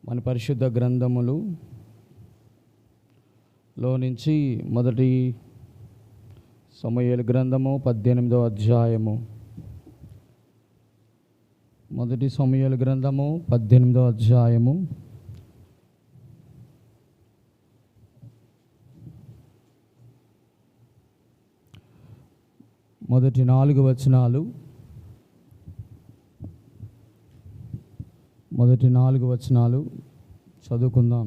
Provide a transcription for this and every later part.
మన పరిశుద్ధ గ్రంథములు లో నుంచి మొదటి సమూయేలు గ్రంథము 18వ అధ్యాయము. మొదటి సమూయేలు గ్రంథము 18వ అధ్యాయము. మొదటి 4 వచనాలు. మొదటి 4 వచనాలు చదువుకుందాం.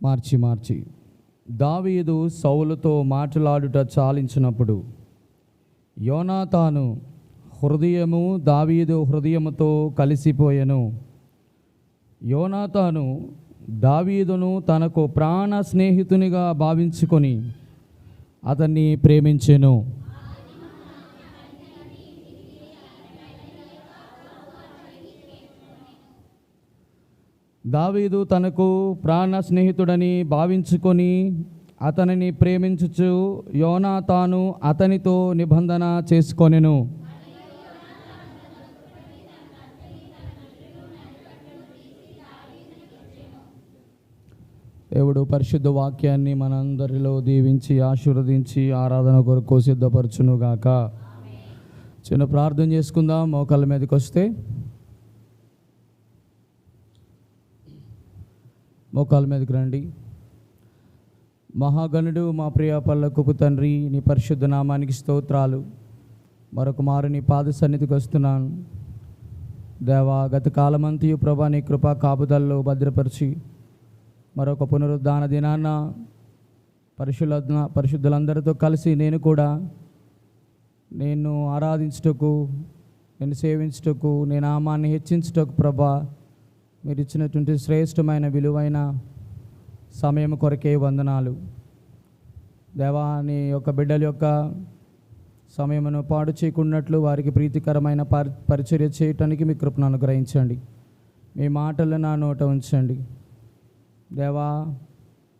మార్చి దావీదు సౌలుతో మాట్లాడుట చాలించినప్పుడు యోనాతాను హృదయము దావీదు హృదయముతో కలిసిపోయెను. యోనాతాను దావీదును తనకు ప్రాణ స్నేహితునిగా భావించుకొని అతన్ని ప్రేమించెను. దావీదు తనకు ప్రాణ స్నేహితుడని భావించుకొని అతనిని ప్రేమించుచు యోనాతాను అతనితో నిబంధన చేసుకొనెను. దేవుడు పరిశుద్ధ వాక్యాన్ని మనందరిలో దీవించి ఆశీర్వదించి ఆరాధన కొరకు సిద్ధపరచునుగాక. చిన్న ప్రార్థన చేసుకుందాం. మోకాళ్ళ మీదకి వస్తే మోకాళ్ళ మీదకి రండి. మహాగణుడు మా ప్రియ పల్లకుపు తండ్రి, నీ పరిశుద్ధ నామానికి స్తోత్రాలు. మరొక మారు నీ పాద సన్నిధికి వస్తున్నాను దేవా. గత కాలమంతయు ప్రభా నీ కృపా కాపుదల్లో భద్రపరిచి మరొక పునరుద్ధాన దినాన్న పరిశుద్ధులందరితో కలిసి నేను కూడా నేను ఆరాధించుటకు, నేను సేవించుటకు, నీ నామాన్ని హెచ్చించుటకు ప్రభా మీరు ఇచ్చినటువంటి శ్రేష్టమైన విలువైన సమయం కొరకే వందనాలు దేవా. నీ యొక్క బిడ్డల యొక్క సమయమును పాడు చేయకున్నట్లు వారికి ప్రీతికరమైన పరిచర్య చేయటానికి మీ కృపను అనుగ్రహించండి. మీ మాటలు నా నోట ఉంచండి దేవా.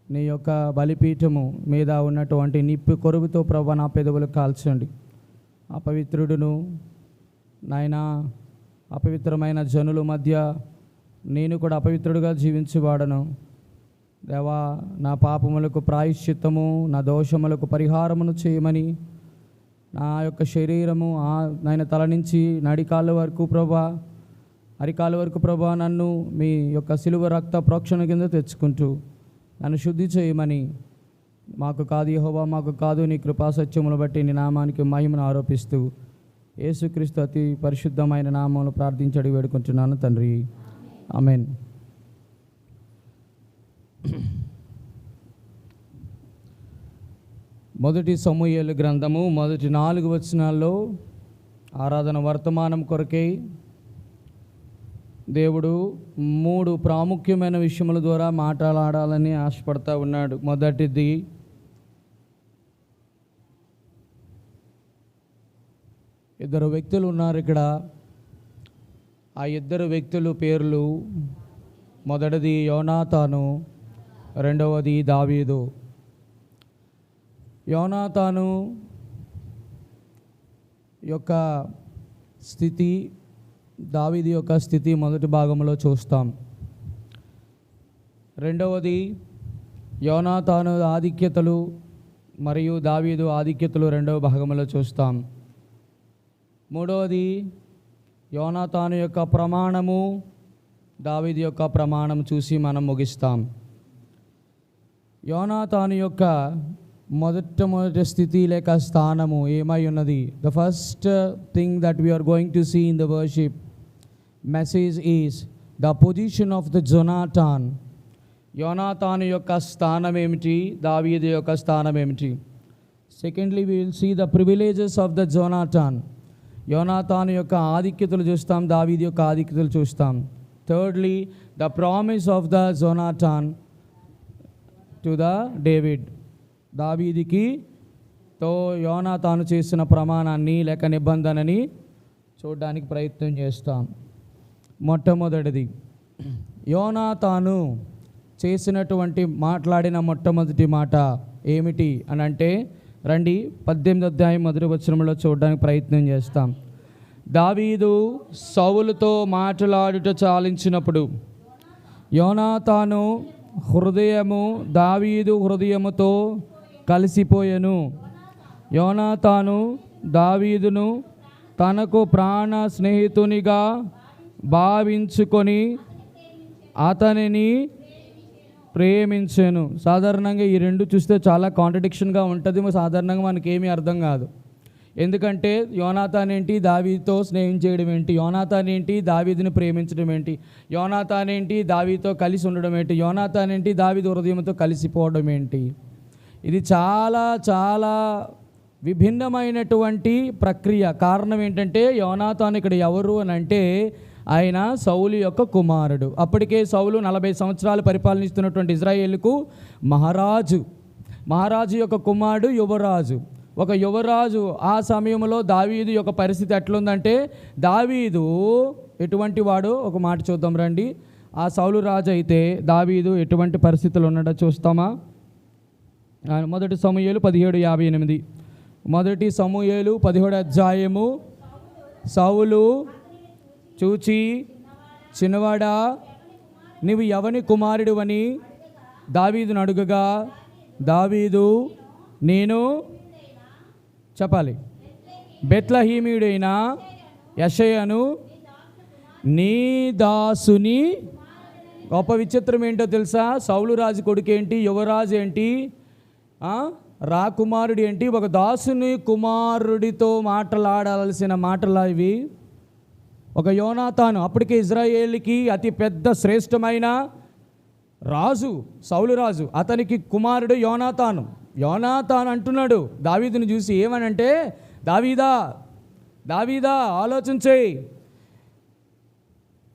నీ యొక్క బలిపీఠము మీద ఉన్నటువంటి నిప్పు కొరువుతో ప్రభా నా పెదవులు కాల్చండి. అపవిత్రుడును నాయనా, అపవిత్రమైన జనుల మధ్య నేను కూడా అపవిత్రుడుగా జీవించేవాడను దేవా. నా పాపములకు ప్రాయశ్చిత్తము, నా దోషములకు పరిహారమును చేయమని నా యొక్క శరీరము నాయన తల నుంచి నడికాళ్ళ వరకు ప్రభా, అరికాళ్ళ వరకు ప్రభా నన్ను మీ యొక్క శిలువ రక్త ప్రోక్షణ కింద తెచ్చుకుంటూ నన్ను శుద్ధి చేయమని, మాకు కాదు యెహోవా, మాకు కాదు నీ కృపా సత్యమును బట్టి నీ నామానికి మహిమను ఆరోపిస్తూ యేసుక్రీస్తు అతి పరిశుద్ధమైన నామమును ప్రార్థించడి వేడుకుంటున్నాను తండ్రి, ఆమేన్. మొదటి సమూయేలు గ్రంథము మొదటి 4 వచనాల్లో ఆరాధన వర్తమానం కొరకై దేవుడు 3 ప్రాముఖ్యమైన విషయముల ద్వారా మాట్లాడాలని ఆశపడతా ఉన్నాడు. మొదటిది, ఇద్దరు వ్యక్తులు ఉన్నారు ఇక్కడ. ఆ ఇద్దరు వ్యక్తుల పేర్లు, మొదటిది యోనాతాను, రెండవది దావీదు. యోనాతాను యొక్క స్థితి, దావీదు యొక్క స్థితి మొదటి భాగంలో చూస్తాం. రెండవది యోనాతాను ఆధిక్యతలు మరియు దావీదు ఆధిక్యతలు రెండవ భాగంలో చూస్తాం. మూడవది యోనాతాను యొక్క ప్రమాణము, దావీదు యొక్క ప్రమాణం చూసి మనం ముగిస్తాం. యోనాతాను యొక్క మొదటి స్థితి లేక స్థానము ఏమై ఉన్నది? The first thing that we're going to see in the worship message is the position of the Jonathan. యోనాతాను యొక్క స్థానం ఏమిటి? దావీదు యొక్క స్థానం ఏమిటి? Secondly we will see the privileges of the Jonathan. యోనాతాను యొక్క ఆధిక్యతలు చూస్తాం, దావీదు యొక్క ఆధిక్యతలు చూస్తాం. Thirdly the promise of the Jonathan to the David. దావీదుకి తో యోనాతాను చేసిన ప్రమాణాన్ని లేక నిబంధనని చూడడానికి ప్రయత్నం చేస్తాం. మొట్టమొదటిది యోనాతాను చేసినటువంటి మాట్లాడిన మొట్టమొదటి మాట ఏమిటి అని అంటే, రండి 18వ అధ్యాయం మొదటి వచనంలో చూడడానికి ప్రయత్నం చేస్తాం. దావీదు సౌలుతో మాట్లాడుట చాలించినప్పుడు యోనాతాను హృదయము దావీదు హృదయముతో కలిసిపోయెను. యోనాతాను దావీదును తనకు ప్రాణ స్నేహితునిగా భావించుకొని అతనిని ప్రేమించెను. సాధారణంగా ఈ రెండు చూస్తే చాలా కాంట్రడిక్షన్గా ఉంటుంది. సాధారణంగా మనకేమీ అర్థం కాదు. ఎందుకంటే యోనాతాన్ ఏంటి, దావీదుతో స్నేహం చేయడం ఏంటి? యోనాతాన్ ఏంటి, దావీదుని ప్రేమించడం ఏంటి? యోనాతాన్ ఏంటి, దావీదుతో కలిసి ఉండడం ఏంటి? యోనాతాన్ ఏంటి, దావీదు హృదయంతో కలిసిపోవడం ఏంటి? ఇది చాలా చాలా విభిన్నమైనటువంటి ప్రక్రియ. కారణం ఏంటంటే యోనాతాన్ ఇక్కడ ఎవరు అని అంటే ఆయన సౌలు యొక్క కుమారుడు. అప్పటికే సౌలు 40 సంవత్సరాలు పరిపాలనిస్తున్నటువంటి ఇజ్రాయేలుకు మహారాజు యొక్క కుమారుడు యువరాజు. ఒక యువరాజు ఆ సమయంలో దావీదు యొక్క పరిస్థితి ఎట్లుందంటే, దావీదు ఎటువంటి వాడు ఒక మాట చూద్దాం రండి. ఆ సౌలు రాజు అయితే దావీదు ఎటువంటి పరిస్థితులు ఉన్నాడో చూస్తామా? 1 సమూయేలు 17:58. 1 సమూయేలు 17 అధ్యాయము. సౌలు చూచి, చిన్నవాడా, నీవు ఎవని కుమారుడు అని దావీదును అడుగగా, దావీదు, నేను చెప్పాలి, బెత్లెహేమీయుడైన యెషయను నీ దాసుని. గొప్ప విచిత్రం ఏంటో తెలుసా? సౌలు రాజు కొడుకు ఏంటి, యువరాజు ఏంటి, రాకుమారుడు ఏంటి? ఒక దాసుని కుమారుడితో మాట్లాడాల్సిన మాటలా ఇవి? ఒక యోనాతాను, అప్పటికే ఇజ్రాయేలుకి అతి పెద్ద శ్రేష్టమైన రాజు సౌలు రాజు, అతనికి కుమారుడు యోనాతాను అంటున్నాడు దావీదుని చూసి ఏమనంటే, దావీదా ఆలోచించేయి,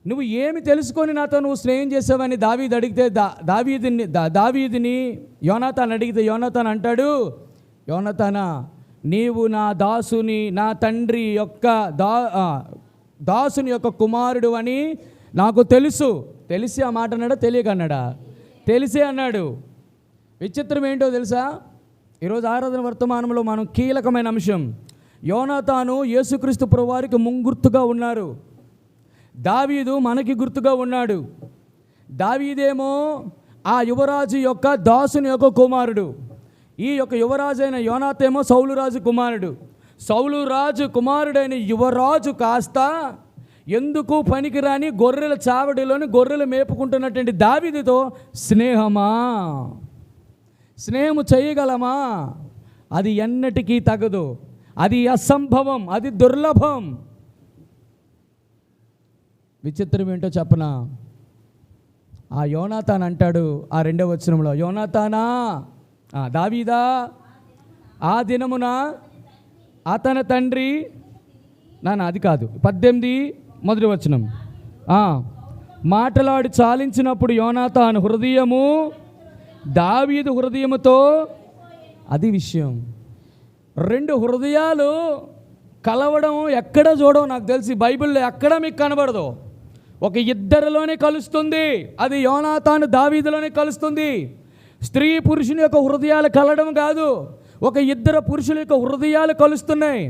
నువ్వు ఏమి తెలుసుకొని నాతో నువ్వు స్నేహం చేసావని దావీదు అడిగితే, దావీదుని యోనాతాను అడిగితే యోనాతాను అంటాడు, యోనాతానా, నీవు నా దాసుని, నా తండ్రి యొక్క దాసుని యొక్క కుమారుడు అని నాకు తెలిసి ఆ మాట అన్నాడా, తెలియకన్నాడా? తెలిసే అన్నాడు. విచిత్రం ఏంటో తెలుసా? ఈరోజు ఆరాధన వర్తమానంలో మనం కీలకమైన అంశం, యోనాతాను యేసుక్రీస్తు ప్రభువారికి ముంగుర్తుగా ఉన్నారు, దావీదు మనకి గుర్తుగా ఉన్నాడు. దావీదేమో ఆ యువరాజు యొక్క దాసుని యొక్క కుమారుడు. ఈ యొక్క యువరాజు అయిన యోనాతేమో సౌలు రాజు కుమారుడు. సౌలు రాజు కుమారుడైన యువరాజు కాస్త ఎందుకు పనికిరాని గొర్రెల చావడిలోని గొర్రెలు మేపుకుంటున్నటువంటి దావీదుతో స్నేహము చేయగలమా? అది ఎన్నటికీ తగదు, అది అసంభవం, అది దుర్లభం. విచిత్రం ఏంటో చెప్పనా? ఆ యోనాతాన్ అంటాడు ఆ 2వ వచనంలో, యోనాతానా, దావీదా, ఆ దినమున అతని తండ్రి అది కాదు, 18 మొదటి వచనం, మాటలాడి చాలించినప్పుడు యోనాతాను హృదయము దావీదు హృదయముతో, అది విషయం. 2 హృదయాలు కలవడం ఎక్కడ చూడవు, నాకు తెలిసి బైబిల్లో ఎక్కడ మీకు కనబడదు. ఒక ఇద్దరిలోనే కలుస్తుంది, అది యోనాతాను దావీదులోనే కలుస్తుంది. స్త్రీ పురుషుని యొక్క హృదయాలు కలవడం కాదు, ఒక ఇద్దరు పురుషుల యొక్క హృదయాలు కలుస్తున్నాయి.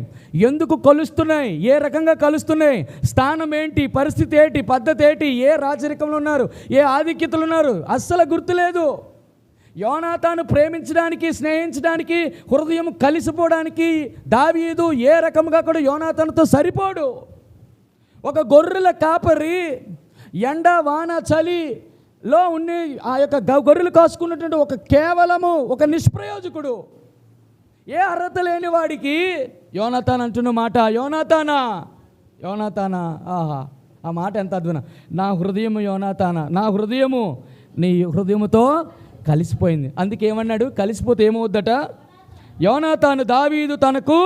ఎందుకు కలుస్తున్నాయి? ఏ రకంగా కలుస్తున్నాయి? స్థానం ఏంటి? పరిస్థితి ఏంటి? పద్ధతి ఏంటి? ఏ రాజరికంలో ఉన్నారు? ఏ ఆధిక్యతలు ఉన్నారు? అస్సలు గుర్తులేదు. యోనాతాను ప్రేమించడానికి, స్నేహించడానికి, హృదయం కలిసిపోవడానికి దావీదు ఏ రకంగా కూడా యోనాతానుతో సరిపోడు. ఒక గొర్రెల కాపరి ఎండ వాన చలిలో ఉండి ఆ యొక్క గొర్రెలు కాసుకున్నటువంటి కేవలము ఒక నిష్ప్రయోజకుడు, ఏ అర్హత లేని వాడికి యోనాతాన్ అంటున్న మాట, యోనాతానా, ఆహా, ఆ మాట ఎంత అద్భుతం. నా హృదయము యోనాతానా, నా హృదయము నీ హృదయముతో కలిసిపోయింది. అందుకే ఏమన్నాడు? కలిసిపోతే ఏమవుద్దట? యోనాతాను దావీదు తనకు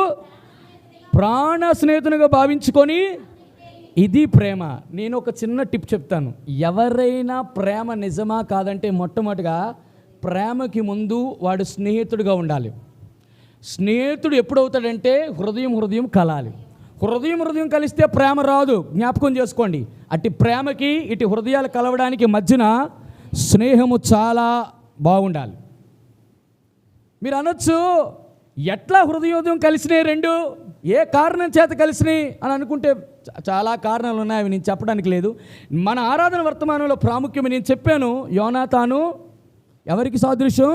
ప్రాణ స్నేహితునిగా భావించుకొని, ఇది ప్రేమ. నేను ఒక చిన్న టిప్ చెప్తాను. ఎవరైనా ప్రేమ నిజమా కాదంటే మొట్టమొదటిగా ప్రేమకి ముందు వాడు స్నేహితుడిగా ఉండాలి. స్నేహితుడు ఎప్పుడవుతాడంటే హృదయం కలాలి. హృదయం కలిస్తే ప్రేమ రాదు, జ్ఞాపకం చేసుకోండి. అట్టి ప్రేమకి ఇటు హృదయాలు కలవడానికి మధ్యన స్నేహము చాలా బాగుండాలి. మీరు అనొచ్చు, ఎట్లా హృదయోదయం కలిసినాయి రెండు? ఏ కారణం చేత కలిసినాయి అని అనుకుంటే చాలా కారణాలు ఉన్నాయి, అవి నేను చెప్పడానికి లేదు. మన ఆరాధన వర్తమానంలో ప్రాముఖ్యం నేను చెప్పాను. యోనాతాను ఎవరికి సాదృశ్యం?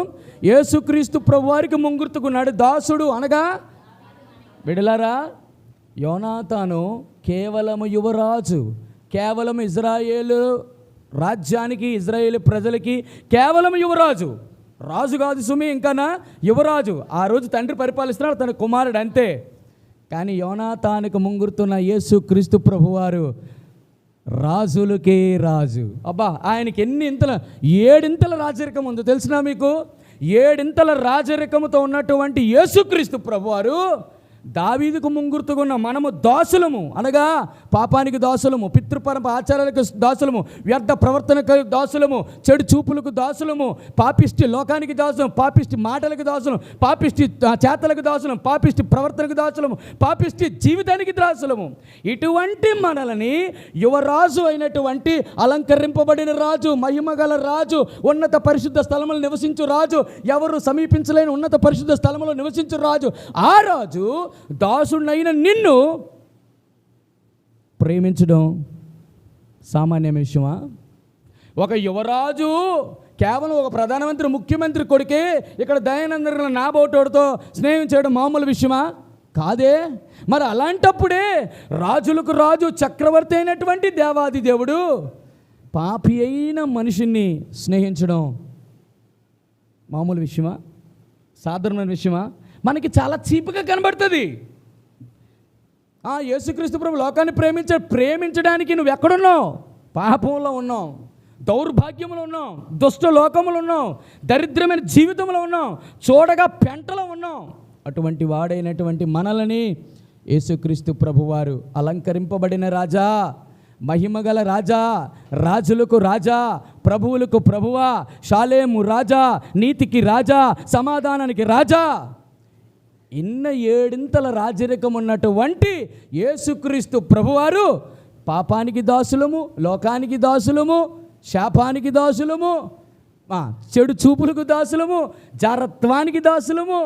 యేసుక్రీస్తు ప్రభువారికి ముంగుర్తుకున్నాడు. దాసుడు అనగా బిడలారా, యోనాతాను కేవలం యువరాజు, కేవలం ఇజ్రాయేలు రాజ్యానికి, ఇజ్రాయేలు ప్రజలకి కేవలం యువరాజు. రాజు కాదు సుమి, ఇంకనా యువరాజు. ఆ రోజు తండ్రి పరిపాలిస్తున్నాడు, తన కుమారుడు అంతే. కానీ యోనాతానుకు ముంగుర్తున్న యేసుక్రీస్తు ప్రభువారు రాజులకే రాజు. అబ్బా, ఆయనకి ఎన్ని ఇంతల 7 ఇంతల రాజరికం ఉందో తెలిసినా మీకు? 7 ఇంతల రాజరికముతో ఉన్నటువంటి యేసుక్రీస్తు ప్రభువారు దావీదుకు ముంగుర్తుకున్న మనము దాసులము, అనగా పాపానికి దాసులము, పితృపరంప ఆచారాలకు దాసులము, వ్యర్థ ప్రవర్తనకు దాసులము, చెడు చూపులకు దాసులము, పాపిష్టి లోకానికి దాసులం, పాపిష్టి మాటలకు దాసులం, పాపిష్టి చేతలకు దాసులం, పాపిష్టి ప్రవర్తనకు దాసులము, పాపిష్టి జీవితానికి దాసులము. ఇటువంటి మనల్ని యువరాజు అయినటువంటి అలంకరింపబడిన రాజు, మహిమగల రాజు, ఉన్నత పరిశుద్ధ స్థలములు నివసించు రాజు, ఎవరు సమీపించలేని ఉన్నత పరిశుద్ధ స్థలములో నివసించు రాజు, ఆ రాజు దాసుడైన నిన్ను ప్రేమించడం సామాన్య విషయమా? ఒక యువరాజు కేవలం ఒక ప్రధానమంత్రి, ముఖ్యమంత్రి కొడుకే ఇక్కడ దయానందన నాబోటోడితో స్నేహం చేయడం మామూలు విషయమా? కాదే. మరి అలాంటప్పుడే రాజులకు రాజు, చక్రవర్తి అయినటువంటి దేవాది దేవుడు పాపి అయిన మనిషిని స్నేహించడం మామూలు విషయమా? సాధారణమైన విషయమా? మనకి చాలా చీపుగా కనబడుతుంది. యేసుక్రీస్తు ప్రభు లోకాన్ని ప్రేమించడానికి నువ్వు ఎక్కడున్నావు? పాపంలో ఉన్నావు, దౌర్భాగ్యంలో ఉన్నావు, దుష్ట లోకములో ఉన్నావు, దరిద్రమైన జీవితంలో ఉన్నావు, చూడగా పెంటలో ఉన్నావు. అటువంటి వాడైనటువంటి మనల్ని యేసుక్రీస్తు ప్రభువారు అలంకరింపబడిన రాజా, మహిమగల రాజా, రాజులకు రాజా, ప్రభువులకు ప్రభువా, షాలేము రాజా, నీతికి రాజా, సమాధానానికి రాజా, ఇన్న 7 ఇంతల రాజరికం ఉన్నటువంటి యేసుక్రీస్తు ప్రభువారు పాపానికి దాసులము, లోకానికి దాసులము, శాపానికి దాసులము, చెడు చూపులకు దాసులము, జారత్వానికి దాసులము,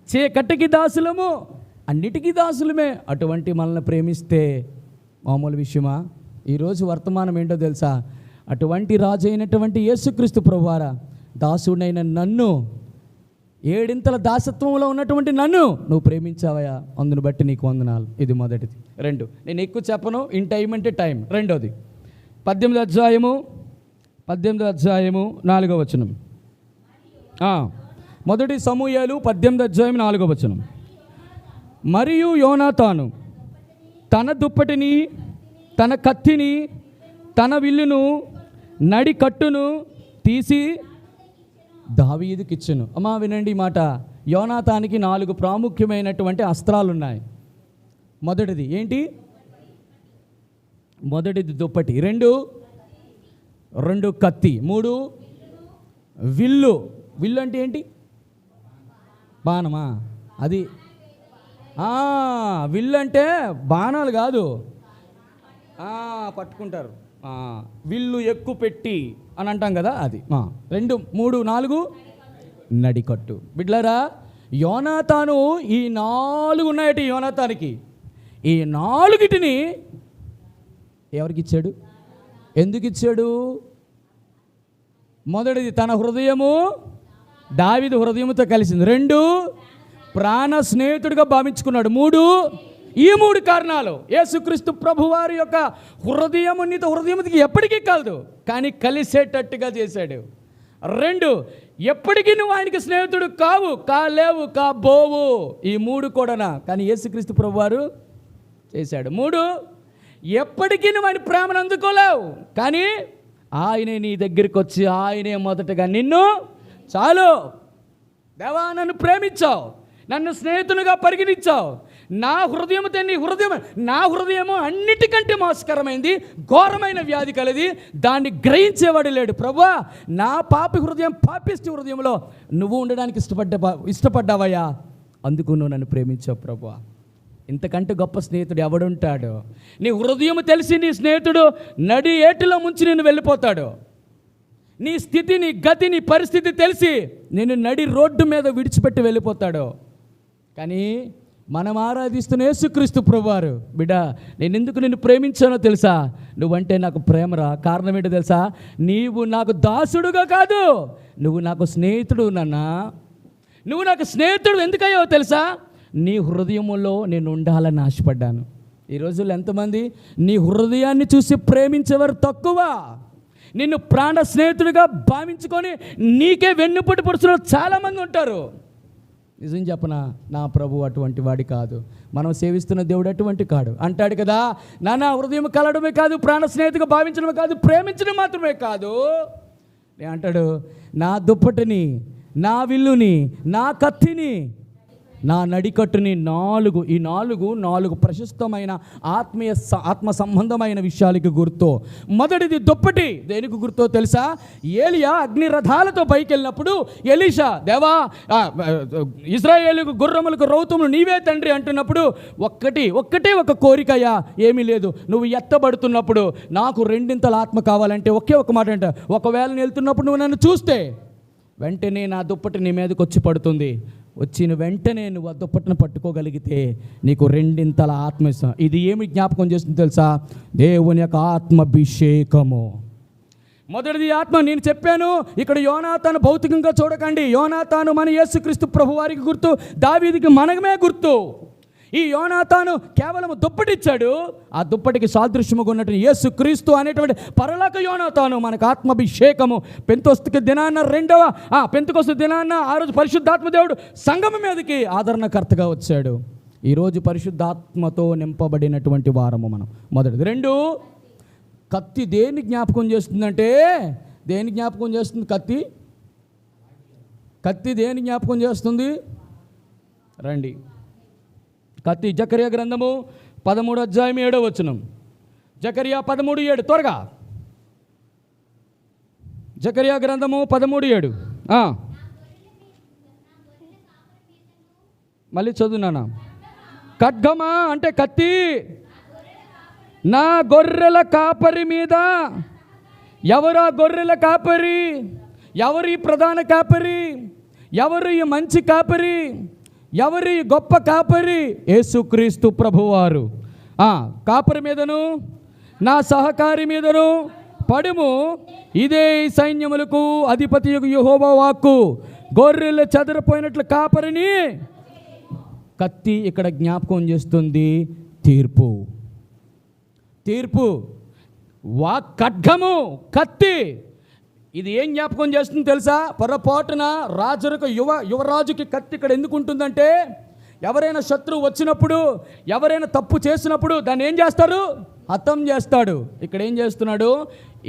చీకటికి దాసులము, అన్నిటికీ దాసులమే. అటువంటి మనల్ని ప్రేమిస్తే మామూలు విషయమా? ఈరోజు వర్తమానం ఏంటో తెలుసా? అటువంటి రాజు అయినటువంటి యేసుక్రీస్తు ప్రభువారా, దాసుడైన నన్ను, 7 ఇంతల దాసత్వంలో ఉన్నటువంటి నన్ను నువ్వు ప్రేమించావయా, అందును బట్టి నీకు వందనాలు. ఇది మొదటిది. 2, నేను ఎక్కువ చెప్పను, ఇన్ టైం అంటే టైం. రెండోది 18వ అధ్యాయము 4వ వచనం. మొదటి సమూయేలు 18వ అధ్యాయం 4వ వచనం. మరియు యోనాతాను తన దుప్పటిని, తన కత్తిని, తన విల్లును, నడి కట్టును తీసి దావీదుకి ఇచ్చెను. అమ్మా వినండి ఈ మాట. యోనాతానికి 4 ప్రాముఖ్యమైనటువంటి అస్త్రాలు ఉన్నాయి. మొదటిది ఏంటి? మొదటిది దుప్పటి, 2 కత్తి, 3 విల్లు. విల్లు అంటే ఏంటి? బాణమా? అది విల్లు అంటే బాణాలు కాదు, పట్టుకుంటారు, విల్లు ఎక్కువ పెట్టి అని అంటాం కదా, అది. 2, 3, 4 నడికట్టు. బిడ్లరా, యోనాతాను ఈ 4 ఉన్నాయట యోనాతానికి. ఈ 4టిని ఎవరికి ఇచ్చాడు? ఎందుకు ఇచ్చాడు? మొదటిది తన హృదయము దావీదు హృదయముతో కలిసింది. 2 ప్రాణ స్నేహితుడిగా భావించుకున్నాడు. 3 ఈ 3 కారణాలు యేసుక్రీస్తు ప్రభువారి యొక్క హృదయము నీతో హృదయముకి ఎప్పటికీ కలదు, కానీ కలిసేటట్టుగా చేశాడు. 2 ఎప్పటికీ నువ్వు ఆయనకి స్నేహితుడు కాలేవు, కాబోవు. ఈ 3 కూడానా, కానీ యేసుక్రీస్తు ప్రభువారు చేశాడు. 3 ఎప్పటికీ నువ్వు ఆయన ప్రేమను అందుకోలేవు, కానీ ఆయనే నీ దగ్గరికి వచ్చి ఆయనే మొదటగా నిన్ను, చాలు దేవా నన్ను ప్రేమించావు, నన్ను స్నేహితునిగా పరిగణించావు, నా హృదయంతో నీ హృదయం, నా హృదయము అన్నిటికంటే మోసకరమైంది, ఘోరమైన వ్యాధి కలది, దాన్ని గ్రహించేవాడు లేడు. ప్రభువా, నా పాపి హృదయం, పాపిష్టి హృదయంలో నువ్వు ఉండడానికి ఇష్టపడ్డావయ్యా, అందుకు నువ్వు నన్ను ప్రేమించావు ప్రభువా. ఇంతకంటే గొప్ప స్నేహితుడు ఎవడుంటాడు? నీ హృదయం తెలిసి నీ స్నేహితుడు నడి ఏటిలో ముంచి నేను వెళ్ళిపోతాడు. నీ స్థితి, నీ గతి, నీ పరిస్థితి తెలిసి నేను నడి రోడ్డు మీద విడిచిపెట్టి వెళ్ళిపోతాడు. కానీ మనం ఆరాధిస్తున్న యేసుక్రీస్తు ప్రభువారు, బిడ్డ నేను ఎందుకు నిన్ను ప్రేమించానో తెలుసా? నువ్వంటే నాకు ప్రేమరా. కారణం ఏంటో తెలుసా? నీవు నాకు దాసుడుగా కాదు, నువ్వు నాకు స్నేహితుడు నాన్న. నువ్వు నాకు స్నేహితుడు ఎందుకయ్యో తెలుసా? నీ హృదయంలో నేను ఉండాలని ఆశపడ్డాను. ఈ రోజుల్లో ఎంతమంది నీ హృదయాన్ని చూసి ప్రేమించేవారు తక్కువ. నిన్ను ప్రాణ స్నేహితుడిగా భావించుకొని నీకే వెన్నుపోటు పొడుచున్న చాలామంది ఉంటారు. నిజం చెప్పనా, నా ప్రభు అటువంటి వాడి కాదు. మనం సేవిస్తున్న దేవుడు అటువంటి కాడు. అంటాడు కదా, నా హృదయం కలడమే కాదు, ప్రాణ స్నేహితుడిగా భావించడమే కాదు, ప్రేమించడం మాత్రమే కాదు. అంటాడు, నా దుప్పటిని, నా విల్లుని, నా కత్తిని, నా నడికట్టుని, ఈ నాలుగు ప్రశస్తమైన ఆత్మ సంబంధమైన విషయాలకి గుర్తు. మొదటిది దుప్పటి. దేనికి గుర్తో తెలుసా? ఏలియా అగ్ని రథాలతో పైకి వెళ్ళినప్పుడు ఎలీషా, దేవా ఇశ్రాయేలుకు గుర్రములకు రౌతుములు నీవే తండ్రి అంటున్నప్పుడు ఒక కోరికయ్యా, ఏమీ లేదు. నువ్వు ఎత్తబడుతున్నప్పుడు నాకు రెండింతల ఆత్మ కావాలంటే ఒకే ఒక మాట అంట, ఒకవేళ వెళ్తున్నప్పుడు నువ్వు నన్ను చూస్తే వెంటనే నా దుప్పటి నీ మీదకి వచ్చి పడుతుంది. వచ్చిన వెంటనే నువ్వు ఆ దుప్పటిని పట్టుకోగలిగితే నీకు రెండింతల ఆత్మ ఇస్తాం. ఇది ఏమి జ్ఞాపకం చేస్తుంది తెలుసా? దేవుని యొక్క ఆత్మాభిషేకము. మొదటిది ఆత్మ. నేను చెప్పాను, ఇక్కడ యోనాతాను భౌతికంగా చూడకండి. యోనాతాను మన యేసుక్రీస్తు ప్రభువారికి గుర్తు, దావీదుకి మనమే గుర్తు. ఈ యోనాతాను కేవలం దుప్పటిచ్చాడు. ఆ దుప్పటికి సాదృశ్యముగా ఉన్నటువంటి యేసుక్రీస్తు అనేటువంటి పరలోక యోనాతాను మనకు ఆత్మాభిషేకము. పెంతెకొస్తు దినాన్న ఆ రోజు పరిశుద్ధాత్మ దేవుడు సంఘము మీదకి ఆదరణకర్తగా వచ్చాడు. ఈరోజు పరిశుద్ధాత్మతో నింపబడినటువంటి వారము మనం. మొదటిది. రెండు, కత్తి దేన్ని జ్ఞాపకం చేస్తుందంటే, దేని జ్ఞాపకం చేస్తుంది? కత్తి దేని జ్ఞాపకం చేస్తుంది? రండి, కత్తి. జకర్యా గ్రంథము 13:7. జకర్యా 13:7. త్వరగా జకర్యా గ్రంథము 13:7. మళ్ళీ చదువునానా? ఖడ్గమా అంటే కత్తి, నా గొర్రెల కాపరి మీద. ఎవరు ఆ గొర్రెల కాపరి? ఎవరు ఈ ప్రధాన కాపరి? ఎవరు ఈ మంచి కాపరి? ఎవరి గొప్ప కాపరి? యేసుక్రీస్తు ప్రభువారు. కాపరి మీదను నా సహకారి మీదను పడుము, ఇదే సైన్యములకు అధిపతి యెహోవా వాక్కు. గొర్రెలు చెదరిపోయినట్లు కాపరిని. కత్తి ఇక్కడ జ్ఞాపకం చేస్తుంది తీర్పు. ఖడ్గము, కత్తి. ఇది ఏం జ్ఞాపకం చేస్తుంది తెలుసా? పొరపాటున యువరాజుకి కత్తి ఇక్కడ ఎందుకు ఉంటుందంటే, ఎవరైనా శత్రువు వచ్చినప్పుడు, ఎవరైనా తప్పు చేసినప్పుడు దాన్ని ఏం చేస్తారు? హతం చేస్తాడు. ఇక్కడ ఏం చేస్తున్నాడు?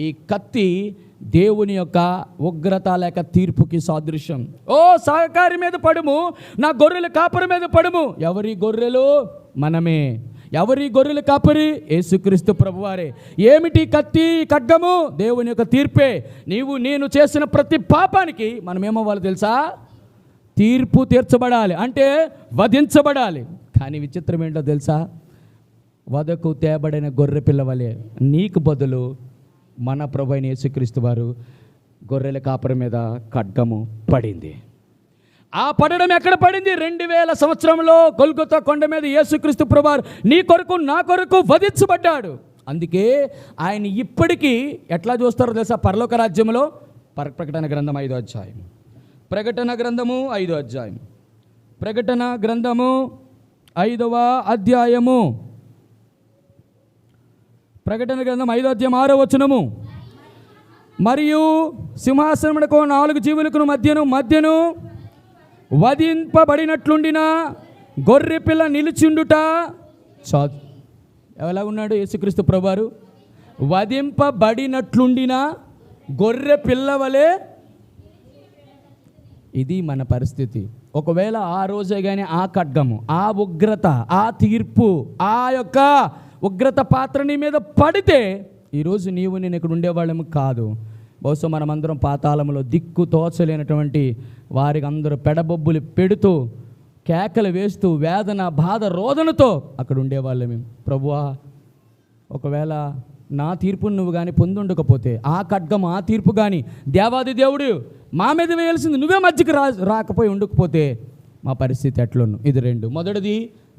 ఈ కత్తి దేవుని యొక్క ఉగ్రత లేక తీర్పుకి సాదృశ్యం. ఓ సహకారి మీద పడుము, నా గొర్రెల కాపరి మీద పడుము. ఎవరి గొర్రెలు? మనమే. ఎవరి గొర్రెల కాపరి? యేసుక్రీస్తు ప్రభువారే. ఏమిటి కత్తి, ఖడ్గము? దేవుని యొక్క తీర్పే. నేను చేసిన ప్రతి పాపానికి మనం ఏమవ్వాలి తెలుసా? తీర్పు తీర్చబడాలి, అంటే వధించబడాలి. కానీ విచిత్రం ఏంటో తెలుసా? వధకు తేబడిన గొర్రె పిల్లవలే నీకు బదులు మన ప్రభు అయిన యేసుక్రీస్తు వారు గొర్రెల కాపరి మీద ఖడ్గము పడింది. ఆ పడడం ఎక్కడ పడింది? 2000 సంవత్సరంలో గొల్గొతా కొండ మీద యేసుక్రీస్తు ప్రభువారు నీ కొరకు నా కొరకు వధించబడ్డాడు. అందుకే ఆయన ఇప్పటికీ ఎట్లా చూస్తారో తెలుసా? పరలోక రాజ్యంలో. ప్రకటన గ్రంథం 5వ అధ్యాయం. ప్రకటన గ్రంథము 5వ అధ్యాయం. ప్రకటన గ్రంథము 5వ అధ్యాయము. ప్రకటన గ్రంథం 5వ అధ్యాయం 6వ వచనము. మరియు సింహాసనమునకు 4 జీవులకు మధ్యను వధింపబడినట్లుండిన గొర్రె పిల్ల నిలిచిండుట. ఎలా ఉన్నాడు యేసుక్రీస్తు ప్రభువారు? వధింపబడినట్లుండిన గొర్రె పిల్లవలే. ఇది మన పరిస్థితి. ఒకవేళ ఆ రోజే కానీ ఆ ఖడ్గము, ఆ ఉగ్రత, ఆ తీర్పు, ఆ యొక్క ఉగ్రత పాత్ర నీ మీద పడితే ఈరోజు నేను ఇక్కడ ఉండేవాళ్ళము కాదు. బహుశా మనమందరం పాతాళంలో దిక్కు తోచలేనటువంటి వారికి అందరూ పెడబొబ్బులు పెడుతూ, కేకలు వేస్తూ, వేదన, బాధ, రోదనతో అక్కడ ఉండేవాళ్ళం మేము. ప్రభువా, ఒకవేళ నా తీర్పును నువ్వు కానీ పొందుండకపోతే, ఆ ఖడ్గం, ఆ తీర్పు కానీ దేవాది దేవుడు మా మీద వేయాల్సింది నువ్వే మధ్యకి రాకపోయి ఉండకపోతే మా పరిస్థితి ఎట్లున్ను. ఇది 2. మొదటిది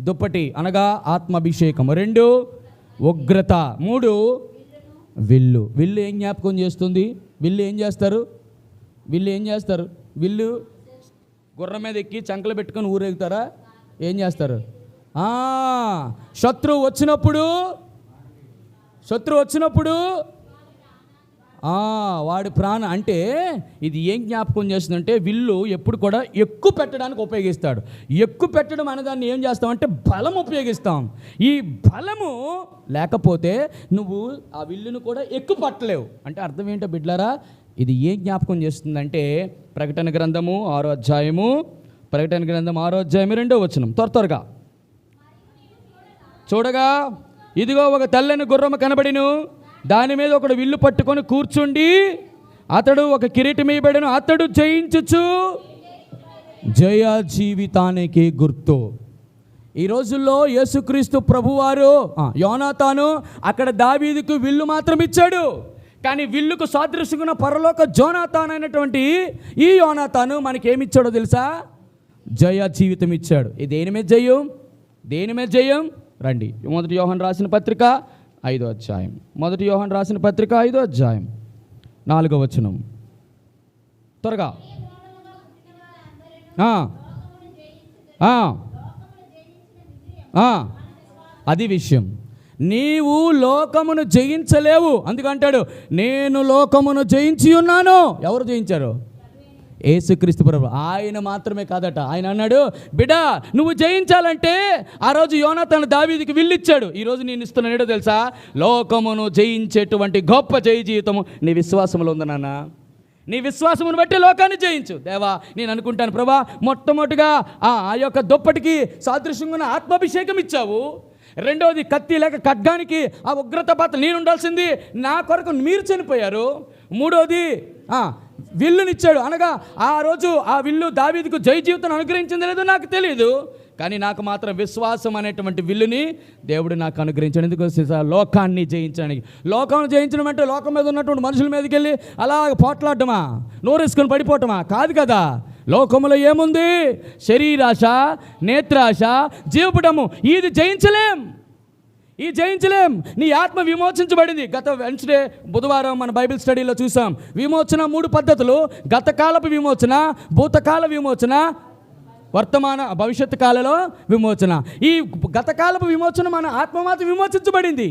దుప్పటి అనగా ఆత్మాభిషేకం. 2 ఉగ్రత. 3 విల్లు. విల్లు ఏం జ్ఞాపకం చేస్తుంది? విల్లు ఏం చేస్తారు? విల్లు గుర్రం మీద ఎక్కి చంకలు పెట్టుకొని ఊరేగుతారా? ఏం చేస్తారు? శత్రువు వచ్చినప్పుడు వాడి ప్రాణం అంటే ఇది ఏం జ్ఞాపకం చేస్తుందంటే విల్లు ఎప్పుడు కూడా ఎక్కువ పెట్టడానికి ఉపయోగిస్తాడు. ఎక్కువ పెట్టడం అనేదాన్ని ఏం చేస్తామంటే బలం ఉపయోగిస్తాం. ఈ బలము లేకపోతే నువ్వు ఆ విల్లును కూడా ఎక్కువ పట్టలేవు. అంటే అర్థం ఏంటో బిడ్లారా, ఇది ఏం జ్ఞాపకం చేస్తుందంటే ప్రకటన గ్రంథము 6వ అధ్యాయము 2వ వచనం. త్వరగా చూడగా ఇదిగో ఒక తెల్లని గుర్రము కనబడిను, దాని మీద ఒకడు విల్లు పట్టుకొని కూర్చుండి, అతడు ఒక కిరీటం ఇవ్వబడెను, అతడు జయించుచు జయ జీవితానికి గుర్తు. ఈ రోజుల్లో యేసుక్రీస్తు ప్రభువారు యోనాతాను అక్కడ దావీదుకు విల్లు మాత్రం ఇచ్చాడు. కానీ విల్లుకు సాదృశ్యంగా పరలోక జోనాతాన్ అయినటువంటి ఈ యోనాతాను మనకేమిచ్చాడో తెలుసా? జయ జీవితం ఇచ్చాడు. ఇది దేని మీద జయం? రండి, మొదటి యోహాను రాసిన పత్రిక 5వ అధ్యాయం. 5వ అధ్యాయం 4వ వచనం. త్వరగా అది విషయం. నీవు లోకమును జయించలేవు. అందుకంటాడు నేను లోకమును జయించి ఉన్నాను. ఎవరు జయించారు? యేసుక్రీస్తు ప్రభువు. ఆయన మాత్రమే కాదట. ఆయన అన్నాడు, బిడ్డా నువ్వు జయించాలంటే ఆ రోజు యోనాతాను దావీదుకి విల్లిచ్చాడు. ఈరోజు నేను ఇస్తున్నాను ఏంటో తెలుసా? లోకమును జయించేటువంటి గొప్ప జయ జీవితము నీ విశ్వాసంలో ఉంది నాన్న. నీ విశ్వాసమును బట్టి లోకాన్ని జయించు. దేవా నేను అనుకుంటాను ప్రభా, మొట్టమొదటిగా ఆ యొక్క దుప్పటికి సాదృశ్యంగా ఆత్మాభిషేకం ఇచ్చావు. 2వది కత్తి లేక ఖడ్గానికి ఆ ఉగ్రత పాత్ర నేను ఉండాల్సింది, నా కొరకు మీరు చనిపోయారు. 3వది విల్లునిచ్చాడు. అనగా ఆ రోజు ఆ విల్లు దావీదుకు జయ జీవితం అనుగ్రహించింది లేదో నాకు తెలియదు, కానీ నాకు మాత్రం విశ్వాసం అనేటువంటి విల్లుని దేవుడు నాకు అనుగ్రహించాడు. ఎందుకు? లోకాన్ని జయించడానికి. లోకాన్ని జయించడం అంటే లోకం మీద ఉన్నటువంటి మనుషుల మీదకి వెళ్ళి అలా పోట్లాడటమా, నోరేసుకొని పడిపోవటమా? కాదు కదా. లోకములో ఏముంది? శరీరాశ, నేత్రాశ, జీవపుటము. ఇది జయించలేం. నీ ఆత్మ విమోచించబడింది. గత వెన్స్డే బుధవారం మన బైబిల్ స్టడీలో చూసాం. విమోచన 3 పద్ధతులు: గతకాలపు విమోచన, భూతకాల విమోచన, వర్తమాన భవిష్యత్తు కాలంలో విమోచన. ఈ గతకాలపు విమోచన మన ఆత్మ మాత్రం విమోచించబడింది.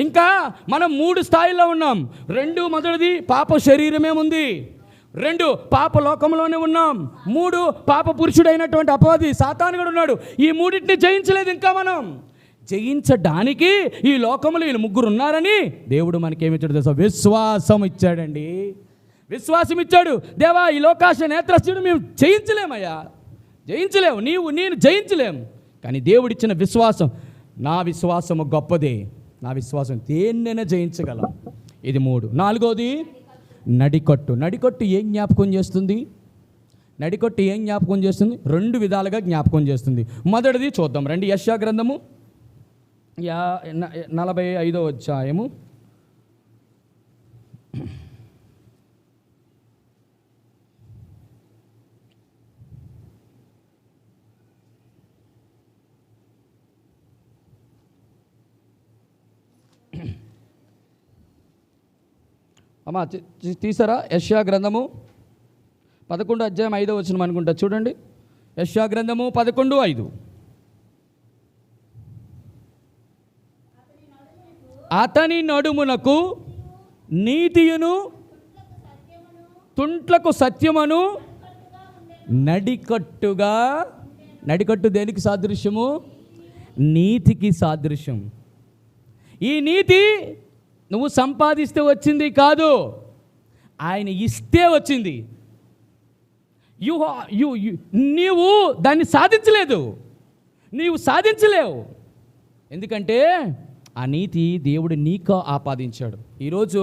ఇంకా మనం 3 స్థాయిల్లో ఉన్నాం. 2 మొదటిది పాప శరీరమే ఉంది. 2 పాప లోకంలోనే ఉన్నాం. 3 పాప పురుషుడైనటువంటి అపవాది సాతాను కూడా ఉన్నాడు. ఈ 3టిని జయించలేదు. ఇంకా మనం జయించడానికి ఈ లోకంలో వీళ్ళు 3 ఉన్నారని దేవుడు మనకేమిచ్చాడు తెలుసా? విశ్వాసం ఇచ్చాడండి. విశ్వాసం ఇచ్చాడు. దేవా ఈ లోకాశ నేత్రస్తుడు మేము జయించలేము, నేను జయించలేము. కానీ దేవుడిచ్చిన విశ్వాసం, నా విశ్వాసము గొప్పదే, నా విశ్వాసం దేన్నైనా జయించగలం. ఇది 3. 4వది నడికట్టు ఏం జ్ఞాపకం చేస్తుంది? 2 విధాలుగా జ్ఞాపకం చేస్తుంది. మొదటిది చూద్దాం రండి. యెషయా గ్రంథము 45వ అధ్యాయము 'తీసారా? యెషయా గ్రంథము 11వ అధ్యాయం 5వ వచనం అనుకుంటా. చూడండి, యెషయా గ్రంథము 11:5. అతని నడుమునకు నీతియును తుంట్లకు సత్యమును నడికట్టు దేనికి సాదృశ్యము? నీతికి సాదృశ్యం. ఈ నీతి నువ్వు సంపాదిస్తే వచ్చింది కాదు, ఆయన ఇస్తే వచ్చింది. నీవు దాన్ని సాధించలేవు. ఎందుకంటే ఆ నీతి దేవుడు నీకు ఆపాదించాడు. ఈరోజు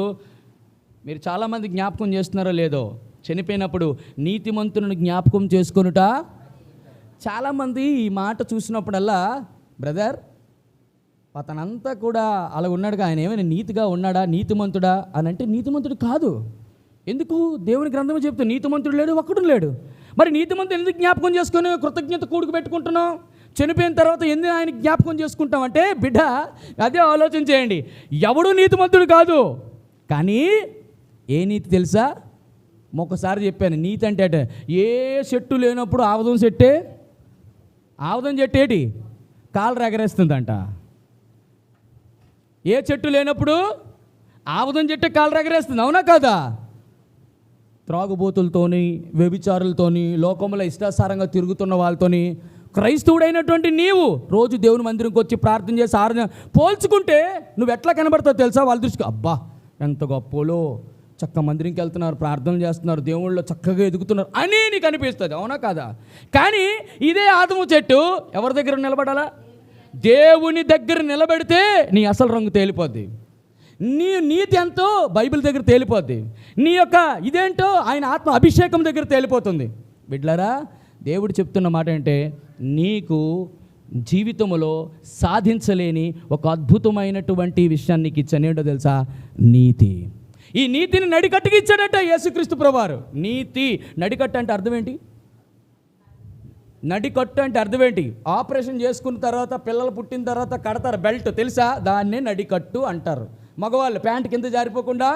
మీరు చాలామంది జ్ఞాపకం చేస్తున్నారో లేదో, చనిపోయినప్పుడు నీతిమంతులను జ్ఞాపకం చేసుకొనుట. చాలామంది ఈ మాట చూసినప్పుడల్లా, బ్రదర్ అతనంతా కూడా అలా ఉన్నాడుగా, ఆయన ఏమైనా నీతిగా ఉన్నాడా, నీతిమంతుడా అని అంటే నీతిమంతుడు కాదు. ఎందుకు? దేవుని గ్రంథం చెప్తే నీతిమంతుడు లేడు, ఒక్కడు లేడు. మరి నీతిమంతుడు ఎందుకు జ్ఞాపకం చేసుకొని కృతజ్ఞత కూడుకు పెట్టుకుంటున్నాం? చనిపోయిన తర్వాత ఎందుకు ఆయన జ్ఞాపకం చేసుకుంటామంటే, బిడ్డ అదే ఆలోచన చేయండి. ఎవడు నీతిమంతుడు కాదు, కానీ ఏ నీతి తెలుసా? ఒకసారి చెప్పాను, నీతి అంటే ఏ చెట్టు లేనప్పుడు ఆవదం చెట్టే, ఆవదం చెట్టు ఏంటి? కాళ్ళు ఎగరేస్తుందంట. ఏ చెట్టు లేనప్పుడు ఆవదం చెట్టు కాళ్ళు ఎగరేస్తుంది, అవునా కాదా? త్రాగుబోతులతోని, వ్యభిచారులతోని, లోకంలో ఇష్టాసారంగా తిరుగుతున్న వాళ్ళతోని క్రైస్తవుడైనటువంటి నీవు రోజు దేవుని మందిరంకి వచ్చి ప్రార్థన చేసి ఆరాధన పోల్చుకుంటే నువ్వు ఎట్లా కనబడతావు తెలుసా? వాళ్ళ దృష్టికి అబ్బా ఎంత గొప్పలో, చక్క మందిరంకి వెళ్తున్నారు, ప్రార్థనలు చేస్తున్నారు, దేవుళ్ళు చక్కగా ఎదుగుతున్నారు అని నీకు అనిపిస్తుంది, అవునా కాదా? కానీ ఇదే ఆదము చెట్టు ఎవరి దగ్గర నిలబడాలా? దేవుని దగ్గర నిలబెడితే నీ అసలు రంగు తేలిపోద్ది. నీ నీతి ఎంతో బైబిల్ దగ్గర తేలిపోద్ది. నీ యొక్క ఇదేంటో ఆయన ఆత్మ అభిషేకం దగ్గర తేలిపోతుంది. బిడ్డలారా, దేవుడు చెప్తున్న మాట అంటే, నీకు జీవితంలో సాధించలేని ఒక అద్భుతమైనటువంటి విషయాన్ని నీకు ఇచ్చాను. ఏంటో తెలుసా? నీతి. ఈ నీతిని నడికట్టుకి ఇచ్చాడట యేసుక్రీస్తు ప్రభువారు. నీతి నడికట్టు అంటే అర్థం ఏంటి? నడికట్టు అంటే అర్థం ఏంటి? ఆపరేషన్ చేసుకున్న తర్వాత, పిల్లలు పుట్టిన తర్వాత కడతారు బెల్ట్, తెలుసా? దాన్నే నడికట్టు అంటారు. మగవాళ్ళు ప్యాంట్ కింద జారిపోకుండా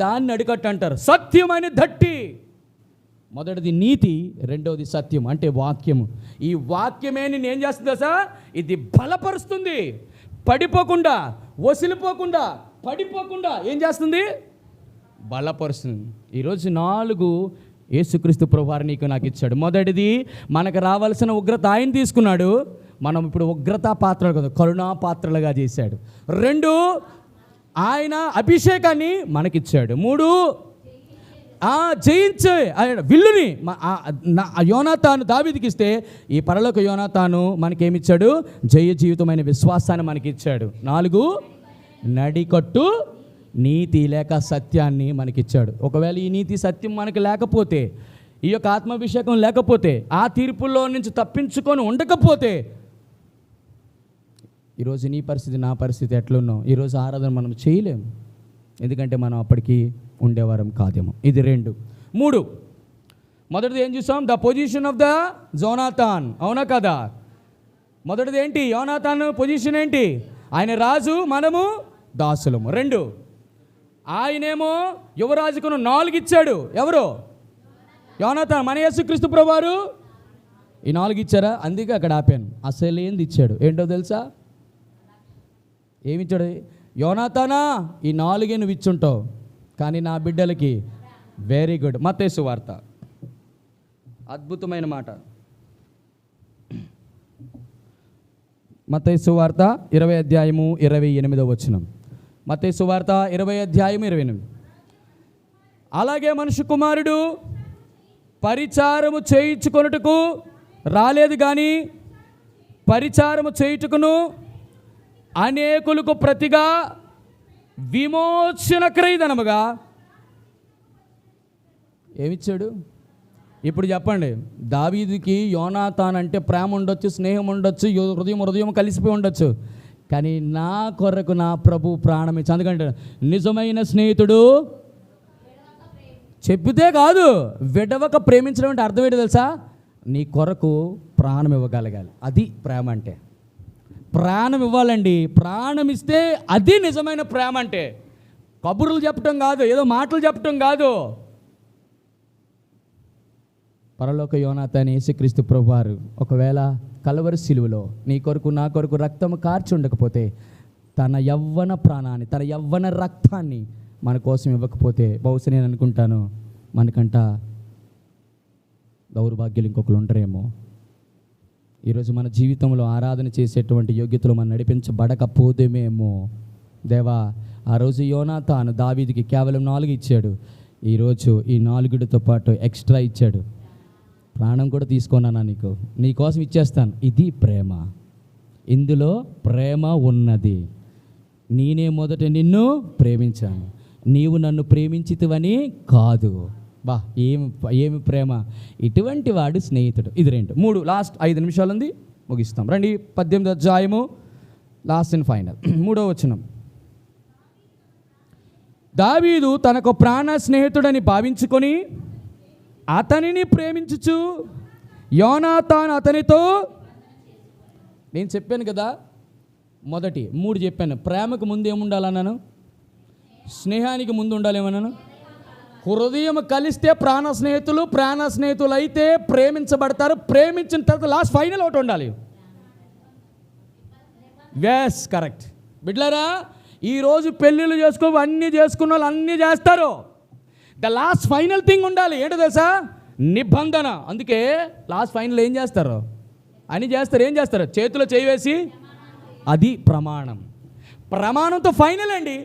దాన్ని నడికట్టు అంటారు. సత్యమైన దట్టి. మొదటిది నీతి, రెండవది సత్యం అంటే వాక్యము. ఈ వాక్యమే నేను ఏం చేస్తుందా సార్? ఇది బలపరుస్తుంది. పడిపోకుండా, వసిలిపోకుండా, పడిపోకుండా ఏం చేస్తుంది? బలపరుస్తుంది. ఈరోజు 4 యేసుక్రీస్తు ప్రభువారు నీకు నాకు ఇచ్చాడు. మొదటిది, మనకు రావాల్సిన ఉగ్రత ఆయన తీసుకున్నాడు. మనం ఇప్పుడు ఉగ్రతా పాత్రలు కదా, కరుణా పాత్రలుగా చేశాడు. 2, ఆయన అభిషేకాన్ని మనకిచ్చాడు. 3, జయించే విల్లుని యోనాతాను దావీదుకి ఇస్తే, ఈ పరలోక యోనాతాను మనకేమిచ్చాడు? జయ జీవితమైన విశ్వాసాన్ని మనకిచ్చాడు. 4, నడికట్టు నీతి లేక సత్యాన్ని మనకిచ్చాడు. ఒకవేళ ఈ నీతి సత్యం మనకి లేకపోతే, ఈ యొక్క ఆత్మాభిషేకం లేకపోతే, ఆ తీర్పుల్లో నుంచి తప్పించుకొని ఉండకపోతే, ఈరోజు నీ పరిస్థితి నా పరిస్థితి ఎట్లున్నాం? ఈరోజు ఆరాధన మనం చేయలేము, ఎందుకంటే మనం అప్పటికి ఉండేవారం కాదేమో. ఇది 2. 3, మొదటిది ఏం చూసాం? The position of the Jonathan, అవునా కదా? మొదటిది ఏంటి? యోనాథాన్ పొజిషన్ ఏంటి? ఆయన రాజు, మనము దాసులము. 2, ఆయనేమో యువరాజుకును 4 ఇచ్చాడు. ఎవరు? యోనాథాన్. మన యేసుక్రీస్తు ప్రభువారు ఈ 4 ఇచ్చారా? అందుకే అక్కడ ఆపాను. అసలు ఏంది ఇచ్చాడు? ఏంటో తెలుసా? ఏమిచ్చాడు? యోనాథానా, ఈ 4 నువ్వు ఇచ్చుంటావు, కానీ నా బిడ్డలకి వెరీ గుడ్. మత్తయి సువార్త, అద్భుతమైన మాట. మత్తయి సువార్త 20 అధ్యాయము 28వ వచనం. మత్తయి సువార్త 20 అధ్యాయము 28. అలాగే మనుష్య కుమారుడు పరిచారము చేయించుకొనుటకు రాలేదు, కానీ పరిచారము చేయుటకును అనేకులకు ప్రతిగా విమోచన క్రయధనముగా ఏమిచ్చాడు? ఇప్పుడు చెప్పండి, దావీదుకి యోనాతాన్ అంటే ప్రేమ ఉండొచ్చు, స్నేహం ఉండొచ్చు, హృదయం కలిసిపోయి ఉండొచ్చు, కానీ నా కొరకు నా ప్రభు ప్రాణం ఇచ్చి. అందుకంటే నిజమైన స్నేహితుడు చెప్పితే కాదు, విడవక ప్రేమించడం అంటే అర్థం ఏంటి తెలుసా? నీ కొరకు ప్రాణం ఇవ్వగలగాలి. అది ప్రేమ అంటే. ప్రాణం ఇవ్వాలండి. ప్రాణం ఇస్తే అది నిజమైన ప్రేమ అంటే. కబుర్లు చెప్పటం కాదు, ఏదో మాటలు చెప్పటం కాదు. పరలోక యోనాతాను యేసుక్రీస్తు ప్రభువారు ఒకవేళ కలవరి సిలువలో నీ కొరకు నా కొరకు రక్తము కార్చి ఉండకపోతే, తన యవ్వన ప్రాణాన్ని, తన యవ్వన రక్తాన్ని మన కోసం ఇవ్వకపోతే, బహుశా నేను అనుకుంటాను మనకంట దౌర్భాగ్యులు ఇంకొకరు ఉండరేమో. ఈరోజు మన జీవితంలో ఆరాధన చేసేటువంటి యోగ్యతలు మనం నడిపించబడకపోతేమేమో. దేవా, ఆ రోజు యోనాతాను దావీదుకి కేవలం 4 ఇచ్చాడు, ఈరోజు ఈ 4తో పాటు ఎక్స్ట్రా ఇచ్చాడు. ప్రాణం కూడా తీసుకున్నానా నీకు, నీ కోసం ఇచ్చేస్తాను. ఇది ప్రేమ. ఇందులో ప్రేమ ఉన్నది. నేనే మొదట నిన్ను ప్రేమించాను, నీవు నన్ను ప్రేమించితివని కాదు. బా, ఏమి ప్రేమ! ఇటువంటి వాడు స్నేహితుడు. ఇది 2. 3, లాస్ట్ 5 నిమిషాలు ఉంది, ముగిస్తాం. రండి, 18వ అధ్యాయము లాస్ట్ అండ్ ఫైనల్ 3వ వచనం. దావీదు తనకు ప్రాణ స్నేహితుడని భావించుకొని అతనిని ప్రేమించుచు యోనాతాను అతనితో, నేను చెప్పాను కదా మొదటి 3 చెప్పాను. ప్రేమకు ముందు ఏముండాలన్నాను? స్నేహానికి ముందు ఉండాలేమన్నాను? హృదయం కలిస్తే ప్రాణ స్నేహితులు అయితే ప్రేమించబడతారు. ప్రేమించిన తర్వాత లాస్ట్ ఫైనల్ ఒకటి ఉండాలి. Yes, correct. బిడ్లారా, ఈరోజు పెళ్ళిళ్ళు అన్నీ చేసుకున్న వాళ్ళు అన్నీ చేస్తారు. ద లాస్ట్ ఫైనల్ థింగ్ ఉండాలి. ఏంటో తెలుసా? నిబంధన. అందుకే లాస్ట్ ఫైనల్ ఏం చేస్తారు? అని చేస్తారు. ఏం చేస్తారు? చేతిలో చేయి వేసి, అది ప్రమాణం. ప్రమాణంతో ఫైనల్ అండి.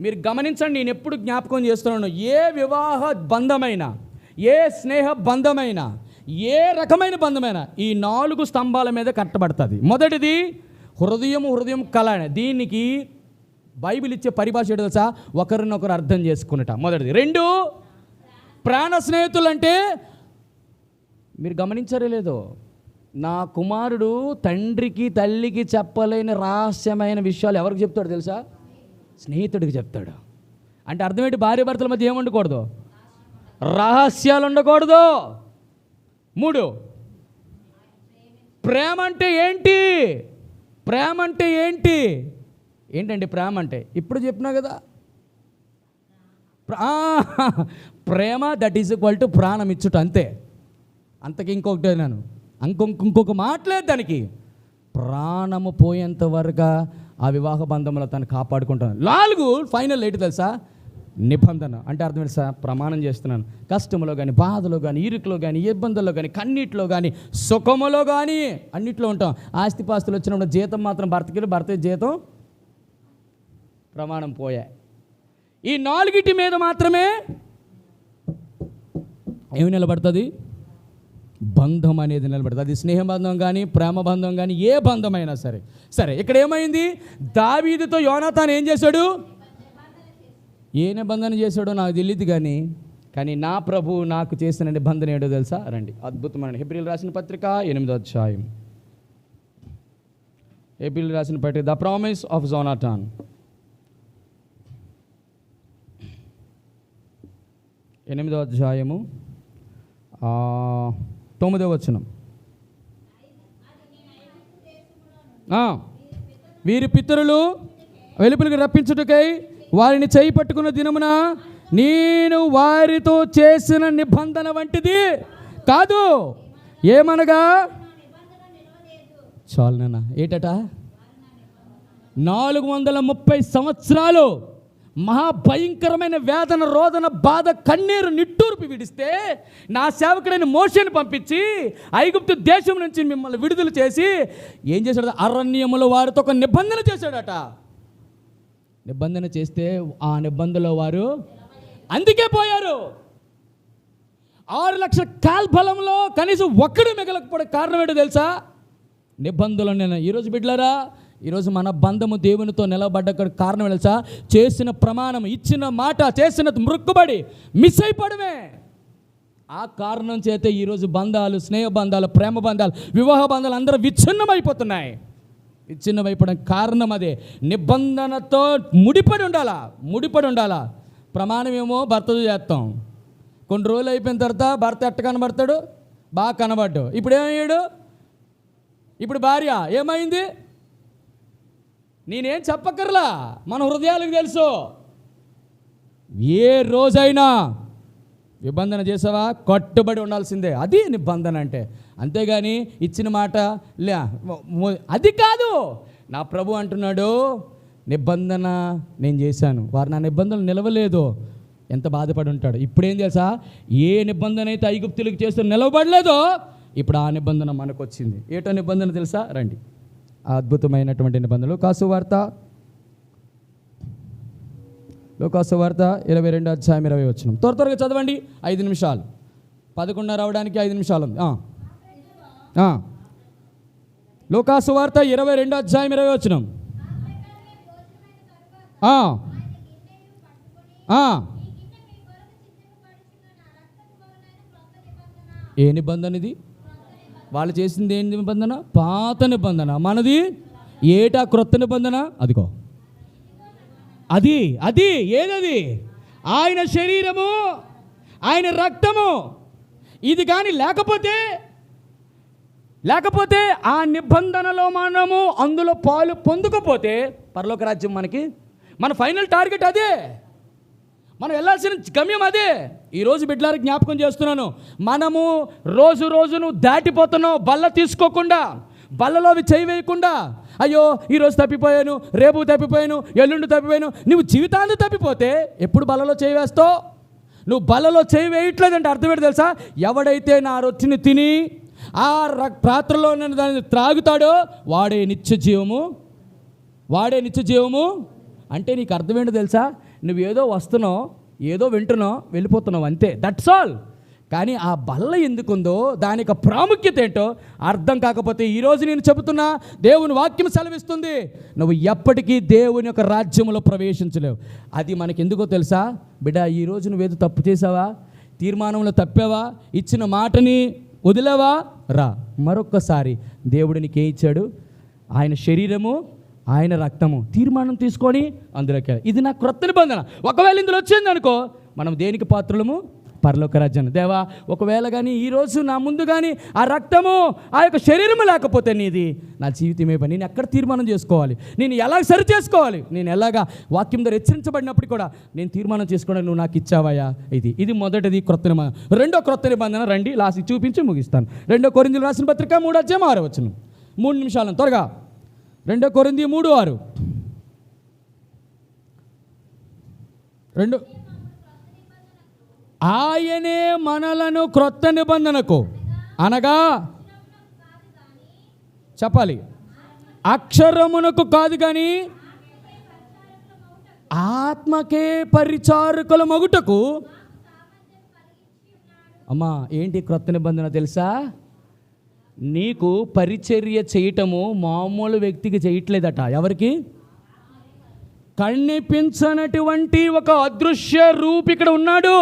మీరు గమనించండి, నేను ఎప్పుడు జ్ఞాపకం చేస్తున్నాను, ఏ వివాహ బంధమైనా, ఏ స్నేహ బంధమైనా, ఏ రకమైన బంధమైనా ఈ 4 స్తంభాల మీద కట్టబడుతుంది. మొదటిది హృదయం కళ. దీనికి బైబిల్ ఇచ్చే పరిభాష ఏంటో తెలుసా? ఒకరినొకరు అర్థం చేసుకున్నట. మొదటిది. 2 ప్రాణ స్నేహితులు. అంటే మీరు గమనించారే లేదో, నా కుమారుడు తండ్రికి తల్లికి చెప్పలేని రహస్యమైన విషయాలు ఎవరికి చెప్తాడు తెలుసా? స్నేహితుడికి చెప్తాడు. అంటే అర్థం ఏంటి? భార్య భర్తల మధ్య ఏముండకూడదు? రహస్యాలు ఉండకూడదు. 3 ప్రేమ అంటే ఏంటి? ప్రేమ అంటే ఏంటి? ఏంటండి ప్రేమ అంటే? ఇప్పుడు చెప్పినా కదా, ప్రేమ దట్ ఈజ్ ఈక్వల్ టు ప్రాణం ఇచ్చుట, అంతే. అంతకి ఇంకొక మాట్లేదు దానికి. ప్రాణము పోయేంత వరకు ఆ వివాహ బంధంలో తను కాపాడుకుంటాను. 4 ఫైనల్ ఏంటి తెలుసా? నిబంధన. అంటే అర్థం తెలుసా? ప్రమాణం చేస్తున్నాను. కష్టంలో కానీ, బాధలో కానీ, ఇరుకులో కానీ, ఇబ్బందుల్లో కానీ, కన్నీటిలో కానీ, సుఖములో కానీ, అన్నిట్లో ఉంటాం. ఆస్తిపాస్తులు వచ్చినప్పుడు జీతం మాత్రం భర్త జీతం ప్రమాణం పోయాయి. ఈ 4 మీద మాత్రమే ఏమి నిలబడుతుంది? బంధం అనేది నిలబడుతుంది. అది స్నేహ బంధం కానీ, ప్రేమ బంధం కానీ, ఏ బంధమైనా సరే. ఇక్కడ ఏమైంది? దావీదుతో యోనాతాను ఏం చేశాడు? ఏ నిబంధన చేశాడో నాకు తెలియదు, కానీ నా ప్రభు నాకు చేసిన నిబంధన ఏంటో తెలుసా? రండి, అద్భుతమైన హెబ్రీయులు రాసిన పత్రిక 8వ అధ్యాయం. హెబ్రీయులు రాసిన పత్రిక, ద ప్రామిస్ ఆఫ్ జోనాథాన్. 8వ అధ్యాయము 9వ వచనం. వీరి పితరులు వెలుపలికి రప్పించుటకై వారిని చేయి పట్టుకున్న దినమున నేను వారితో చేసిన నిబంధన వంటిది కాదు. ఏమనగా, చాలు నాన్న, ఏటట 430 సంవత్సరాలు మహాభయంకరమైన వేదన, రోదన, బాధ, కన్నీరు, నిట్టూర్పు విడిస్తే నా సేవకుడైన మోషేని పంపించి ఐగుప్తు దేశం నుంచి మిమ్మల్ని విడుదల చేసి ఏం చేశాడు? అరణ్యములో వారితో ఒక నిబంధన చేశాడట. నిబంధన చేస్తే ఆ నిబంధనలో వారు అందుకే పోయారు. 6 లక్షల కాల్బలంలో కనీసం ఒక్కడు మిగలకపోవడం కారణం ఏంటో తెలుసా? నిబంధనలు. ఈరోజు బిడ్డలారా, ఈరోజు మన బంధము దేవునితో నిలబడ్డ కారణం తెలుసా? చేసిన ప్రమాణం, ఇచ్చిన మాట, చేసిన మృక్కుబడి మిస్ అయిపోవడమే. ఆ కారణం చేతే ఈరోజు బంధాలు, స్నేహ బంధాలు, ప్రేమ బంధాలు, వివాహ బంధాలు అందరూ విచ్ఛిన్నమైపోతున్నాయి. విచ్ఛిన్నమైపోవడం కారణం అదే. నిబంధనతో ముడిపడి ఉండాలా. ప్రమాణం ఏమో భర్తతో చేస్తాం. కొన్ని రోజులు అయిపోయిన తర్వాత భర్త ఎట్ట కనబడతాడు? బాగా కనబడ్డు. ఇప్పుడు ఏమయ్యాడు? ఇప్పుడు భార్య ఏమైంది? నేనేం చెప్పక్కర్లా, మన హృదయాలకు తెలుసు. ఏ రోజైనా నిబంధన చేసావా? కట్టుబడి ఉండాల్సిందే. అది నిబంధన అంటే. అంతేగాని ఇచ్చిన మాట అది కాదు. నా ప్రభు అంటున్నాడు, నిబంధన నేను చేశాను, వారు నా నిబంధనలు నిలవలేదు. ఎంత బాధపడి ఉంటాడు. ఇప్పుడేం తెలుసా? ఏ నిబంధన అయితే ఐగుప్తులకు చేస్తూ నిలవబడలేదో ఇప్పుడు ఆ నిబంధన మనకు వచ్చింది. ఏటో నిబంధన తెలుసా? రండి, అద్భుతమైనటువంటి నిబంధనలు. లోకాసు వార్త 22వ అధ్యాయం 20వ వచనం. త్వరగా చదవండి, 5 నిమిషాలు. 11:30 అవడానికి 5 నిమిషాలు ఉంది. లోకాసు వార్త 22వ అధ్యాయం 20వ వచనం. ఏ నిబంధన ఇది? వాళ్ళు చేసింది ఏంటి నిబంధన? పాత నిబంధన. మనది ఏటా క్రొత్త నిబంధన. అదిగో అది ఏదది? ఆయన శరీరము, ఆయన రక్తము. ఇది కానీ లేకపోతే ఆ నిబంధనలో మనము అందులో పాలు పొందకపోతే పరలోక రాజ్యం మన ఫైనల్ టార్గెట్ అదే, మనం వెళ్ళాల్సిన గమ్యం అదే. ఈరోజు బిడ్డలారికి జ్ఞాపకం చేస్తున్నాను, మనము రోజును దాటిపోతున్నాం. బల్ల తీసుకోకుండా, బల్లలో అవి చేయి వేయకుండా, అయ్యో ఈరోజు తప్పిపోయాను, రేపు తప్పిపోయాను, ఎల్లుండి తప్పిపోయాను. నువ్వు జీవితాన్ని తప్పిపోతే ఎప్పుడు బల్లలో చేయి వేస్తావు? నువ్వు బల్లలో చేయి వేయట్లేదంటే అర్థం ఏంటి తెలుసా? ఎవడైతే నా రొట్టెని తిని ఆ పాత్రలో నేను దాన్ని త్రాగుతాడో వాడే నిత్య జీవము. అంటే నీకు అర్థం ఏంటో తెలుసా? నువ్వు ఏదో వస్తున్నావు, ఏదో వింటున్నావు, వెళ్ళిపోతున్నావు, అంతే, దట్స్ ఆల్. కానీ ఆ బల్ల ఎందుకుందో, దాని యొక్క ప్రాముఖ్యత ఏంటో అర్థం కాకపోతే ఈరోజు నేను చెబుతున్నా, దేవుని వాక్యం సెలవిస్తుంది, నువ్వు ఎప్పటికీ దేవుని యొక్క రాజ్యంలో ప్రవేశించలేవు. అది మనకి ఎందుకో తెలుసా? బిడ్డ, ఈరోజు నువ్వేదో తప్పు చేసావా, తీర్మానంలో తప్పావా, ఇచ్చిన మాటని వదిలేవా, రా, మరొక్కసారి దేవుడు నీకేం ఇచ్చాడు? ఆయన శరీరము, ఆయన రక్తము, తీర్మానం తీసుకొని అందులోకి. ఇది నా క్రొత్త నిబంధన. ఒకవేళ ఇందులో వచ్చింది అనుకో, మనం దేనికి పాత్రలము? పరలోక రాజ్యాన్ని. దేవా, ఒకవేళ కానీ ఈరోజు నా ముందు కానీ ఆ రక్తము, ఆ యొక్క శరీరము లేకపోతే నీది నా జీవితమే పని. నేను ఎక్కడ తీర్మానం చేసుకోవాలి? నేను ఎలా సరి చేసుకోవాలి? నేను ఎలాగా వాక్యం ద్వారా హెచ్చరించబడినప్పుడు కూడా నేను తీర్మానం చేసుకోవడానికి నువ్వు నాకు ఇచ్చావయ్యా. ఇది మొదటిది క్రొత్త నిబంధన. రెండో క్రొత్త నిబంధన రండి, లాస్ట్ చూపించి ముగిస్తాను. 2 కొరింథీయులకు రాసిన పత్రిక 3:6 3 నిమిషాలను త్వరగా. 2 కొరింథీ 3:6. ఆయనే మనలను క్రొత్త నిబంధనకు, అనగా చెప్పాలి, అక్షరమునకు కాదు కానీ ఆత్మకే పరిచారకుల మగుటకు. అమ్మా, ఏంటి క్రొత్త నిబంధన తెలుసా? నీకు పరిచర్య చేయటము మామూలు వ్యక్తికి చేయట్లేదట. ఎవరికి? కనిపించనటువంటి ఒక అదృశ్య రూపి ఇక్కడ ఉన్నాడు.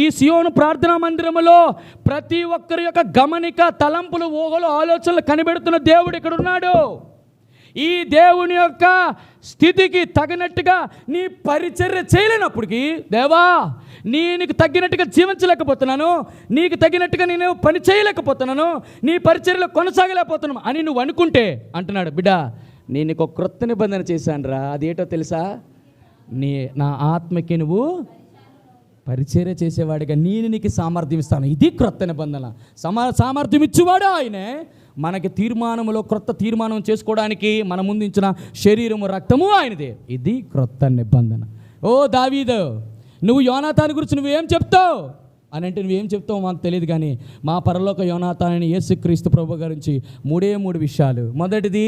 ఈ సియోను ప్రార్థనా మందిరములో ప్రతి ఒక్కరి యొక్క గమనిక, తలంపులు, ఊహలు, ఆలోచనలు కనిపెడుతున్న దేవుడు ఇక్కడ ఉన్నాడు. ఈ దేవుని యొక్క స్థితికి తగినట్టుగా నీ పరిచర్య చేయలేనప్పటికీ, దేవా నీకు తగినట్టుగా జీవించలేకపోతున్నాను, నీకు తగినట్టుగా నేను పని చేయలేకపోతున్నాను, నీ పరిచర్యలో కొనసాగలేకపోతున్నాను అని నువ్వు అనుకుంటే అంటున్నాడు, బిడ్డ నేను నీకు క్రొత్త నిబంధన చేశాను రా. అదేటో తెలుసా? నా ఆత్మకి నువ్వు పరిచర్య చేసేవాడిగా నేను నీకు సామర్థ్యం ఇస్తాను. ఇది క్రొత్త నిబంధన. సామర్థ్యం ఇచ్చేవాడు ఆయనే. మనకి తీర్మానంలో క్రొత్త తీర్మానం చేసుకోవడానికి మన ముందు ఇచ్చిన శరీరము, రక్తము ఆయనదే. ఇది క్రొత్త నిబంధన. ఓ దావీదు, నువ్వు యోనాతాను గురించి నువ్వేం చెప్తావు అని అంటే, నువ్వేం చెప్తావు మాకు తెలియదు, కానీ మా పరలోక యోనాతాను యేసుక్రీస్తు ప్రభు గురించి 3 విషయాలు. మొదటిది,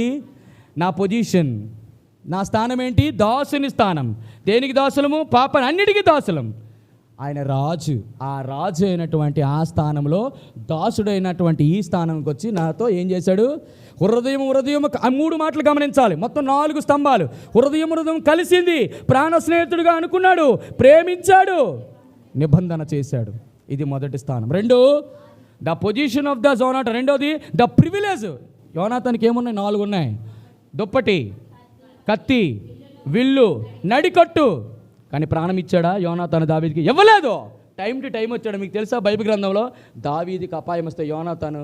నా పొజిషన్, నా స్థానం ఏంటి? దాసుని స్థానం. దేనికి దాసులము? పాపని అన్నిటికీ దాసులం. ఆయన రాజు. ఆ రాజు అయినటువంటి ఆ స్థానంలో దాసుడైనటువంటి ఈ స్థానంకి వచ్చి నాతో ఏం చేశాడు? హృదయం 3 మాటలు గమనించాలి. మొత్తం 4 స్తంభాలు. హృదయం కలిసింది, ప్రాణ స్నేహితుడిగా అనుకున్నాడు, ప్రేమించాడు, నిబంధన చేశాడు. ఇది మొదటి స్థానం. 2, ద పొజిషన్ ఆఫ్ ద జోనాటాన్. రెండోది, ద ప్రివిలేజ్. యోనాతానికి ఏమున్నాయి? 4 ఉన్నాయి. దుప్పటి, కత్తి, విల్లు, నడికట్టు. కానీ ప్రాణం ఇచ్చాడా యోనాతాను దావీదికి? ఇవ్వలేదు. టైం టు టైం వచ్చాడు. మీకు తెలుసా, బైబిల్ గ్రంథంలో దావీదికి అపాయం వస్తే యోనాతాను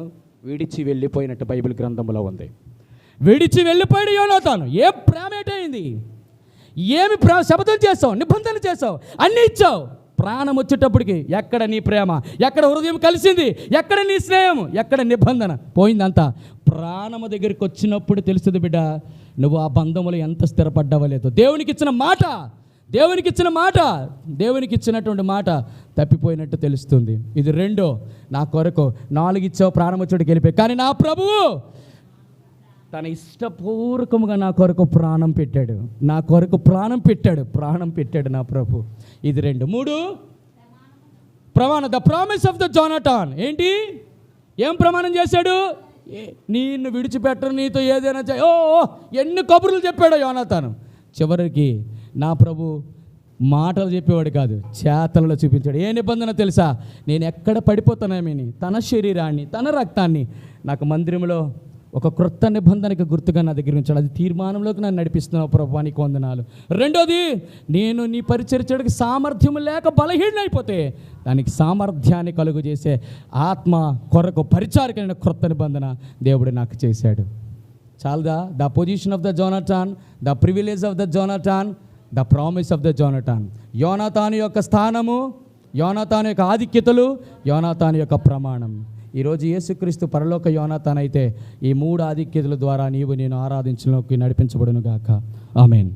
విడిచి వెళ్ళిపోయినట్టు బైబిల్ గ్రంథంలో ఉంది. విడిచి వెళ్ళిపోయాడు యోనాతాను. ఏ ప్రేమేటైంది? ఏమి శపథం చేసావు, నిబంధన చేసావు, అన్నీ ఇచ్చావు. ప్రాణం వచ్చేటప్పటికి ఎక్కడ నీ ప్రేమ, ఎక్కడ హృదయం కలిసింది, ఎక్కడ నీ స్నేహం, ఎక్కడ నిబంధన? పోయిందంతా. ప్రాణము దగ్గరికి వచ్చినప్పుడు తెలుస్తుంది బిడ్డ, నువ్వు ఆ బంధములు ఎంత స్థిరపడ్డావో లేదో. దేవునికి ఇచ్చినటువంటి మాట తప్పిపోయినట్టు తెలుస్తుంది. ఇది 2. నా కొరకు 4 ఇచ్చావు, ప్రాణం వచ్చేటికి వెళ్ళిపోయి. కానీ నా ప్రభువు తన ఇష్టపూర్వకముగా నా కొరకు ప్రాణం పెట్టాడు. ప్రాణం పెట్టాడు నా ప్రభు. ఇది 2. 3, ప్రమాణం, ద ప్రామిస్ ఆఫ్ ద జోనాటాన్. ఏంటి? ఏం ప్రమాణం చేశాడు? నిన్ను విడిచిపెట్టరు, నీతో ఏదైనా ఎన్ని కబుర్లు చెప్పాడో యోనాతాను. చివరికి నా ప్రభు మాటలు చెప్పేవాడు కాదు, చేతలలో చూపించాడు. ఏ నిబంధన తెలుసా? నేను ఎక్కడ పడిపోతానేమని తన శరీరాన్ని, తన రక్తాన్ని నాకు మందిరంలో ఒక క్రొత్త నిబంధనకి గుర్తుగా నా దగ్గర ఉంచాడు. అది తీర్మానంలోకి నన్ను నడిపిస్తున్నావు ప్రభువా, నీకు వందనాలు. రెండోది, నేను నీ పరిచర్య చేయడానికి సామర్థ్యం లేక బలహీనైపోతే దానికి సామర్థ్యాన్ని కలుగు చేసే ఆత్మ కొరకు పరిచారకైన క్రొత్త నిబంధన దేవుడు నాకు చేశాడు. చాలదా? The position of the Jonathan, the privilege of the Jonathan, the promise of the Jonathan. యోనాతాను యొక్క స్థానము, యోనాతాను యొక్క ఆధిక్యతలు, యోనాతాను యొక్క ప్రమాణం. ఈరోజు యేసుక్రీస్తు పరలోక యోనాతాన్ అయితే ఈ 3 ఆధిక్యతల ద్వారా నీవు నేను ఆరాధించలోకి నడిపించబడును గాక. ఆమేన్.